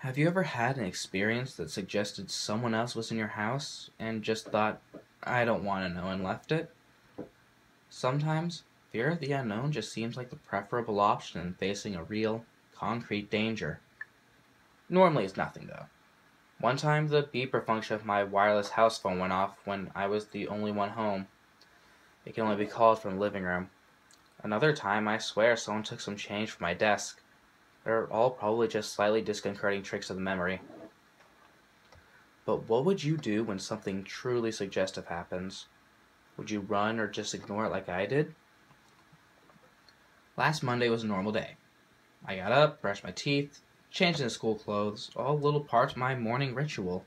Have you ever had an experience that suggested someone else was in your house and just thought, I don't want to know, and left it? Sometimes, fear of the unknown just seems like the preferable option in facing a real, concrete danger. Normally it's nothing though. One time the beeper function of my wireless house phone went off when I was the only one home. It can only be called from the living room. Another time I swear someone took some change from my desk. They're all probably just slightly disconcerting tricks of the memory. But what would you do when something truly suggestive happens? Would you run or just ignore it like I did? Last Monday was a normal day. I got up, brushed my teeth, changed into school clothes, all little parts of my morning ritual.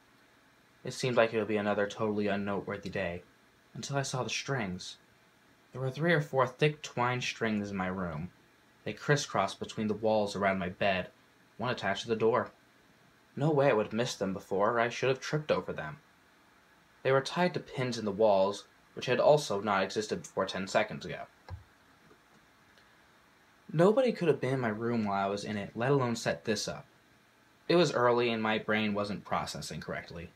It seemed like it would be another totally unnoteworthy day, until I saw the strings. There were 3 or 4 thick twined strings in my room. They crisscrossed between the walls around my bed, one attached to the door. No way I would have missed them before, or I should have tripped over them. They were tied to pins in the walls, which had also not existed before 10 seconds ago. Nobody could have been in my room while I was in it, let alone set this up. It was early and my brain wasn't processing correctly.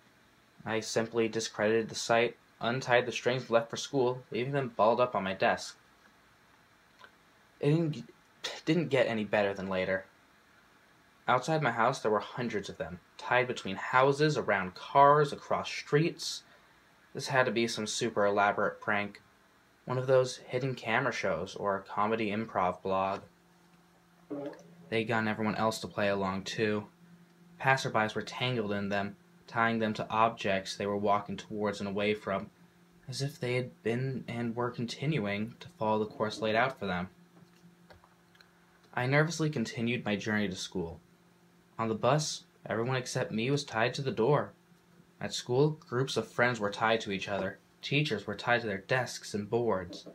I simply discredited the sight, untied the strings, left for school, leaving them balled up on my desk. It didn't get any better than later. Outside my house there were hundreds of them, tied between houses, around cars, across streets. This had to be some super elaborate prank. One of those hidden camera shows or a comedy improv blog. They'd gotten everyone else to play along too. Passerbys were tangled in them, tying them to objects they were walking towards and away from, as if they had been and were continuing to follow the course laid out for them. I nervously continued my journey to school. On the bus, everyone except me was tied to the door. At school, groups of friends were tied to each other. Teachers were tied to their desks and boards.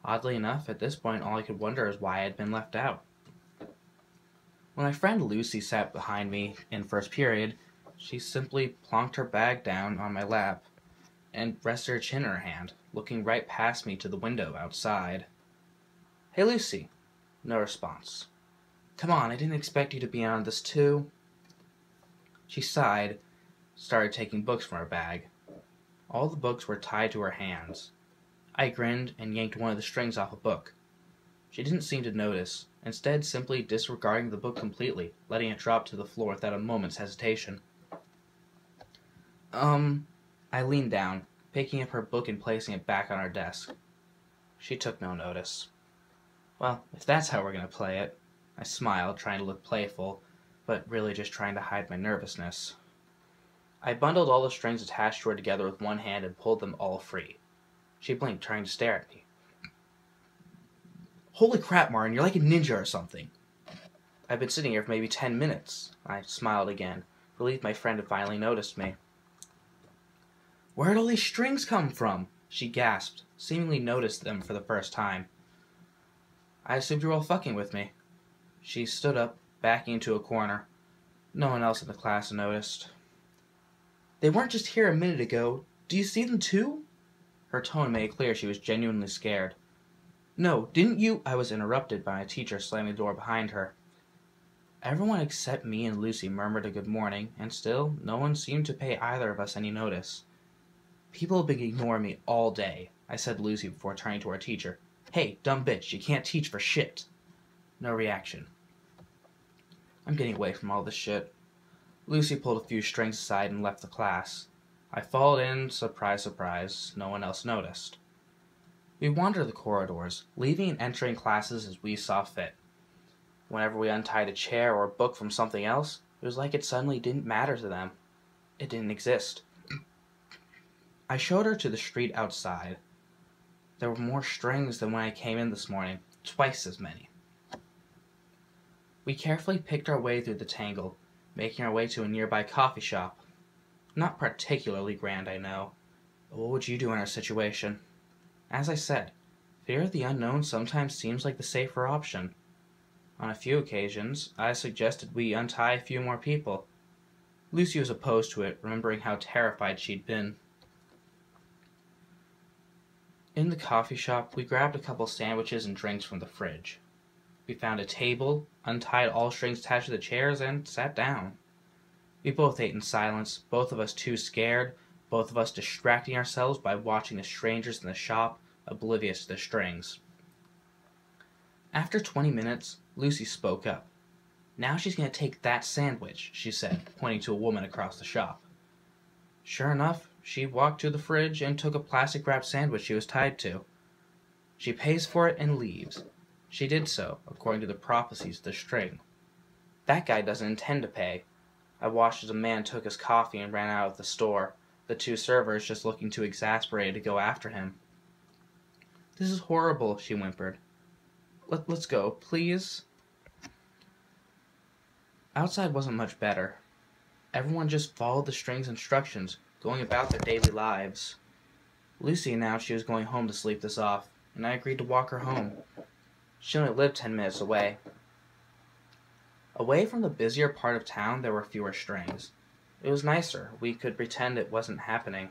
Oddly enough, at this point all I could wonder is why I had been left out. When my friend Lucy sat behind me in first period, she simply plonked her bag down on my lap and rested her chin in her hand, looking right past me to the window outside. "Hey, Lucy." No response. "Come on, I didn't expect you to be on this too." She sighed, started taking books from her bag. All the books were tied to her hands. I grinned and yanked one of the strings off a book. She didn't seem to notice, instead simply disregarding the book completely, letting it drop to the floor without a moment's hesitation. I leaned down, picking up her book and placing it back on her desk. She took no notice. Well, if that's how we're going to play it, I smiled, trying to look playful, but really just trying to hide my nervousness. I bundled all the strings attached to her together with one hand and pulled them all free. She blinked, trying to stare at me. "Holy crap, Martin, you're like a ninja or something." "I've been sitting here for maybe 10 minutes. I smiled again, relieved my friend had finally noticed me. "Where'd all these strings come from?" she gasped, seemingly noticed them for the first time. "I assumed you were all fucking with me." She stood up, backing into a corner. No one else in the class noticed. "They weren't just here a minute ago. Do you see them too?" Her tone made it clear she was genuinely scared. "No, didn't you—" I was interrupted by a teacher slamming the door behind her. Everyone except me and Lucy murmured a good morning, and still no one seemed to pay either of us any notice. "People have been ignoring me all day," I said to Lucy before turning to our teacher. "Hey, dumb bitch, you can't teach for shit." No reaction. I'm getting away from all this shit. Lucy pulled a few strings aside and left the class. I followed in, surprise, surprise, no one else noticed. We wandered the corridors, leaving and entering classes as we saw fit. Whenever we untied a chair or a book from something else, it was like it suddenly didn't matter to them. It didn't exist. I showed her to the street outside. There were more strings than when I came in this morning, twice as many. We carefully picked our way through the tangle, making our way to a nearby coffee shop. Not particularly grand, I know, but what would you do in our situation? As I said, fear of the unknown sometimes seems like the safer option. On a few occasions, I suggested we untie a few more people. Lucy was opposed to it, remembering how terrified she'd been. In the coffee shop, we grabbed a couple sandwiches and drinks from the fridge. We found a table, untied all strings attached to the chairs, and sat down. We both ate in silence, both of us too scared, both of us distracting ourselves by watching the strangers in the shop, oblivious to the strings. After 20 minutes, Lucy spoke up. "Now she's going to take that sandwich," she said, pointing to a woman across the shop. Sure enough, she walked to the fridge and took a plastic-wrapped sandwich she was tied to. She pays for it and leaves. She did so, according to the prophecies of the string. That guy doesn't intend to pay. I watched as a man took his coffee and ran out of the store, the two servers just looking too exasperated to go after him. "This is horrible," she whimpered. Let's go, please." Outside wasn't much better. Everyone just followed the string's instructions, going about their daily lives. Lucy announced she was going home to sleep this off, and I agreed to walk her home. She only lived 10 minutes away. Away from the busier part of town, there were fewer strings. It was nicer. We could pretend it wasn't happening.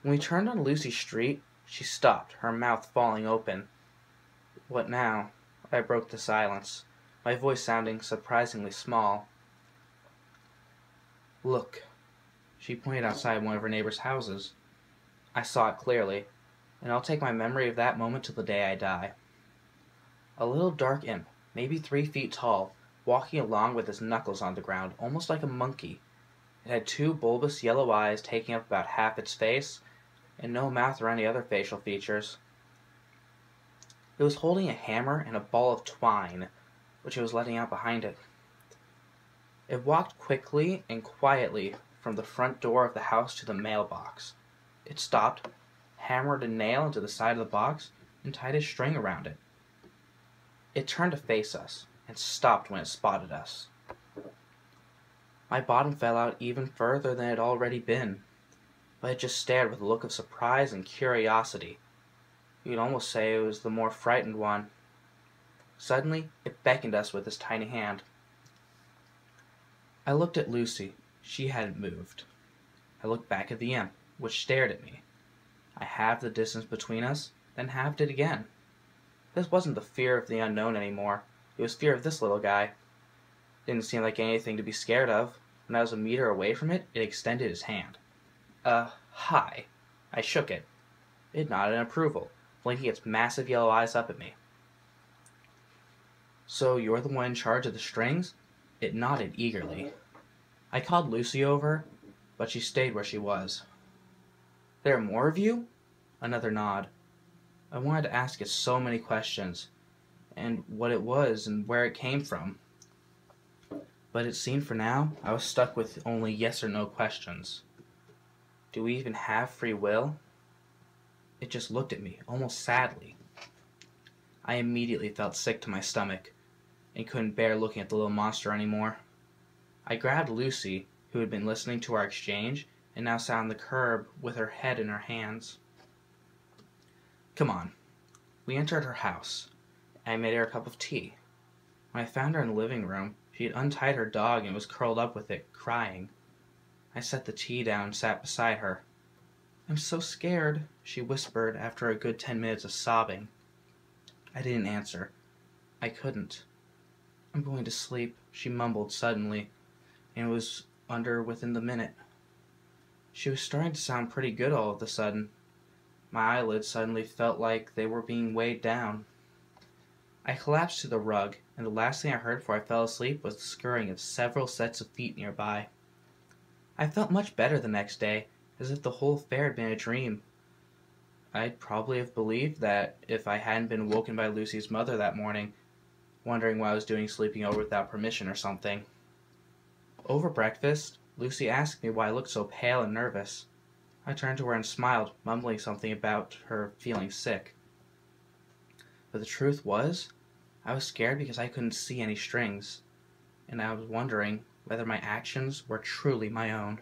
When we turned on Lucy's street, she stopped, her mouth falling open. "What now?" I broke the silence, my voice sounding surprisingly small. "Look." She pointed outside one of her neighbor's houses. I saw it clearly, and I'll take my memory of that moment till the day I die. A little dark imp, maybe 3 feet tall, walking along with his knuckles on the ground, almost like a monkey. It had 2 bulbous yellow eyes taking up about half its face, and no mouth or any other facial features. It was holding a hammer and a ball of twine, which it was letting out behind it. It walked quickly and quietly from the front door of the house to the mailbox. It stopped, hammered a nail into the side of the box, and tied a string around it. It turned to face us, and stopped when it spotted us. My bottom fell out even further than it had already been, but it just stared with a look of surprise and curiosity. You could almost say it was the more frightened one. Suddenly, it beckoned us with its tiny hand. I looked at Lucy. She hadn't moved. I looked back at the imp, which stared at me. I halved the distance between us, then halved it again. This wasn't the fear of the unknown anymore. It was fear of this little guy. Didn't seem like anything to be scared of. When I was a meter away from it, it extended its hand. Hi. I shook it. It nodded in approval, blinking its massive yellow eyes up at me. "So you're the one in charge of the strings?" It nodded eagerly. I called Lucy over, but she stayed where she was. "There are more of you?" Another nod. I wanted to ask it so many questions, and what it was and where it came from. But it seemed for now I was stuck with only yes or no questions. Do we even have free will? It just looked at me, almost sadly. I immediately felt sick to my stomach, and couldn't bear looking at the little monster anymore. I grabbed Lucy, who had been listening to our exchange, and now sat on the curb with her head in her hands. "Come on." We entered her house. I made her a cup of tea. When I found her in the living room, she had untied her dog and was curled up with it, crying. I set the tea down and sat beside her. "I'm so scared," she whispered after a good 10 minutes of sobbing. I didn't answer. I couldn't. "I'm going to sleep," she mumbled suddenly, and it was within the minute. She was starting to sound pretty good all of a sudden. My eyelids suddenly felt like they were being weighed down. I collapsed to the rug, and the last thing I heard before I fell asleep was the scurrying of several sets of feet nearby. I felt much better the next day, as if the whole affair had been a dream. I'd probably have believed that if I hadn't been woken by Lucy's mother that morning, wondering what I was doing sleeping over without permission or something. Over breakfast, Lucy asked me why I looked so pale and nervous. I turned to her and smiled, mumbling something about her feeling sick. But the truth was, I was scared because I couldn't see any strings, and I was wondering whether my actions were truly my own.